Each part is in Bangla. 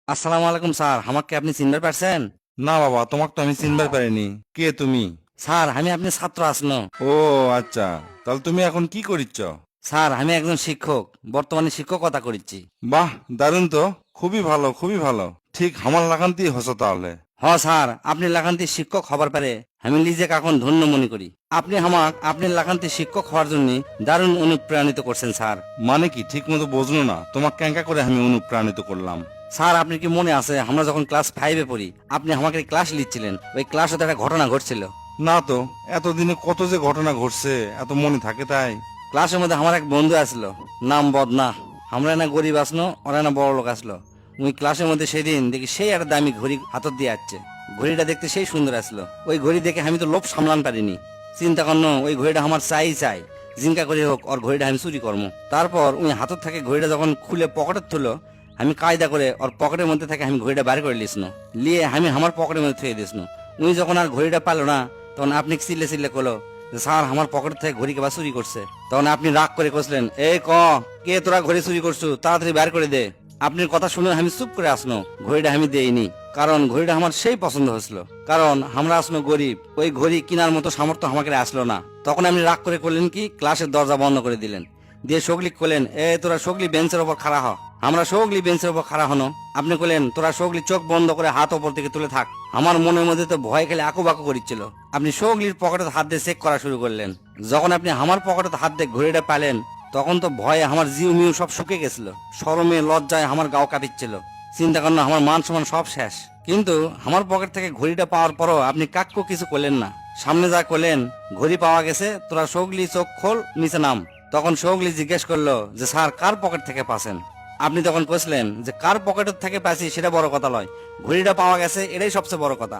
আসসালামু আলাইকুম স্যার, আমাকে আপনি চিনতে পারছেন? না বাবা, তোমাকে তো আমি চিনবার পারিনি। কে তুমি? স্যার আমি আপনি ছাত্র আসনো। ও আচ্ছা, তাহলে তুমি এখন কি করিচ্ছ? স্যার আমি একজন শিক্ষক, বর্তমানে শিক্ষকতা করিচ্ছি। বাহ, দারুণ তো। খুবই ভালো, খুবই ভালো। ঠিক আমার লাগানতি হসো তাহলে। স্যার আপনি লাগান্তি শিক্ষক হবার পারে আমি নিজেকে এখন ধন্য মনে করি। আপনি আপনি লাগান্তি শিক্ষক হওয়ার জন্য দারুণ অনুপ্রাণিত করছেন স্যার। মানে কি ঠিক মতো বুঝলো না, তোমাকে ক্যাঙ্কা করে আমি অনুপ্রাণিত করলাম? স্যার আপনি কি মনে আছে আমরা যখন ক্লাস 5-এ পড়ি আপনি আমাকে ক্লাস নিচ্ছিলেন, ওই ক্লাসে তো একটা ঘটনা ঘটছিল। না তো, এতদিনে কত যে ঘটনা ঘটছে এত মনে থাকে তাই? ক্লাসের মধ্যে আমার এক বন্ধু আসলো, নাম বদনা। আমরা না গরিব আসলো, ওরা না বড় লোক আসলো। ওই ক্লাসের মধ্যে সেদিন দেখি সেই একটা দামি ঘড়ি হাতত দিয়ে আসছে। ঘড়িটা দেখতে সেই সুন্দর আসলো। ওই ঘড়ি দেখে আমি তো লোভ সামলান পারিনি। চিন্তা করনো ওই ঘড়িটা আমার চাই, জিঙ্কা করে হোক ওর ঘড়িটা আমি চুরি করবো। তারপর ওই হাতত থেকে ঘড়িটা যখন খুলে পকেটে তুলো, আমি কায়দা করে ওর পকেটের মধ্যে থেকে আমি ঘড়িটা বাইর করে লিসনো, লিয়ে আমি আমার পকেটের মধ্যে থুয়ে দিসনো। উনি যখন আর ঘড়িটা পালো না, তখন আপনি চিল্লে চিল্লে করলো যে স্যার আমার পকেট থেকে ঘড়ি কেবা চুরি করছে। তখন আপনি রাগ করে কষলেন, এই কে তোরা ঘড়ি চুরি করছো, তাড়াতাড়ি বের করে দে। আপনার কথা শুনে আমি চুপ করে আসনো, ঘড়িটা আমি দেইনি। কারণ ঘড়িটা আমার সেই পছন্দ হয়েছিল। কারণ আমরা আসনো গরিব, ওই ঘড়ি কেনার মতো সামর্থ্য আমাকে আসলো না। তখন আপনি রাগ করে করলেন কি, ক্লাসের দরজা বন্ধ করে দিলেন, দিয়ে সগলি করলেন, তোরা সগলি বেঞ্চের ওপর খাড়া হ। আমরা সগলি বেঞ্চের ওপর খাড়া হনো। আপনি করলেন তোরা সগলি চোখ বন্ধ করে হাত ওপর দিকে তুলে থাক। আমার মনের মধ্যে তো ভয় খেলে আঁকুবাকু করিচ্ছিল। আপনি সগলির পকেটে হাত দিয়ে চেক করা শুরু করলেন। যখন আপনি আমার পকেটে হাত দিয়ে ঘড়িটা পেলেন, তখন তো ভয়ে আমার জিউ মিউ সব শুকে গেছিল। শরমে লজ্জায় আমার গাও কাঁপিচ্ছিল। চিন্তা করেন আমার মান সম্মান সব শেষ। কিন্তু আমার পকেট থেকে ঘড়িটা পাওয়ার পরও আপনি কাক্য কিছু করলেন না। সামনে যা করলেন, ঘড়ি পাওয়া গেছে, তোরা সগলি চোখ খোল, নিচে নাম। তখন সৌগলি জিজ্ঞেস করলো যে স্যার কার পকেট থেকে পাচ্ছেন? আপনি তখন কইলেন যে কার পকেটের থেকে পাচ্ছি সেটা বড় কথা নয়, ঘড়িটা পাওয়া গেছে এটাই সবচেয়ে বড় কথা।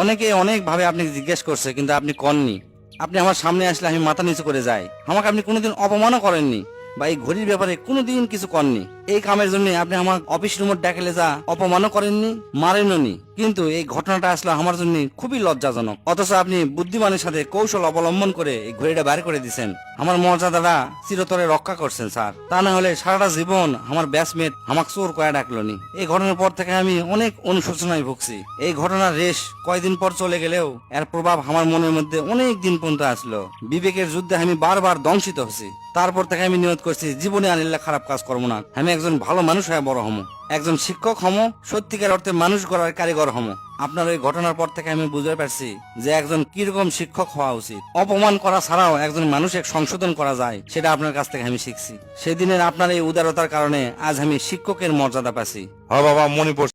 অনেকে অনেক ভাবে আপনি জিজ্ঞেস করছে, কিন্তু আপনি কননি। আপনি আমার সামনে আসলে আমি মাথা নিচু করে যাই। আমাকে আপনি কোনোদিন অপমানও করেননি, বা এই ঘড়ির ব্যাপারে কোনোদিন কিছু করেননি। এই কামের জন্য আপনি আমার অফিস রুমে ডাকেলে যা অপমানও করেননি, মারেননি। কিন্তু এই ঘটনাটা আসলে আমার জন্য খুবই লজ্জাজনক। অথচ আপনি বুদ্ধিমানের সাথে কৌশল অবলম্বন করে এই ঘড়িটা বাইর করে দিচ্ছেন। আমার মর্যাদাটা চিরতরে রক্ষা করছেন স্যার। তা না হলে সারাটা জীবন আমার ব্যাচমেট আমাকে চোর কয়ে ডাকলো নি। এই ঘটনার পর থেকে আমি অনেক অনুশোচনায় ভুগছি। এই ঘটনার রেশ কয়দিন পর চলে গেলেও এর প্রভাব আমার মনের মধ্যে অনেক দিন পর্যন্ত আসলো। বিবেকের যুদ্ধে আমি বারবার দংশিত হচ্ছি। তারপর থেকে আমি নিয়ত করছি জীবনে আনিল্লা খারাপ কাজ করবো না। আমি একজন ভালো মানুষ হয়ে বড় হমো, একজন শিক্ষক হমো, সত্যিকার অর্থে মানুষ গড়ার কারিগর হমো। আপনার ওই ঘটনার পর থেকে আমি বুঝতে পারছি যে একজন কিরকম শিক্ষক হওয়া উচিত। অপমান করা ছাড়াও একজন মানুষের সংশোধন করা যায়, সেটা আপনার কাছ থেকে আমি শিখছি। সেদিনের আপনার এই উদারতার কারণে আজ আমি শিক্ষকের মর্যাদা পাচ্ছি। হ্যাঁ বাবা, মনে পড়ছে।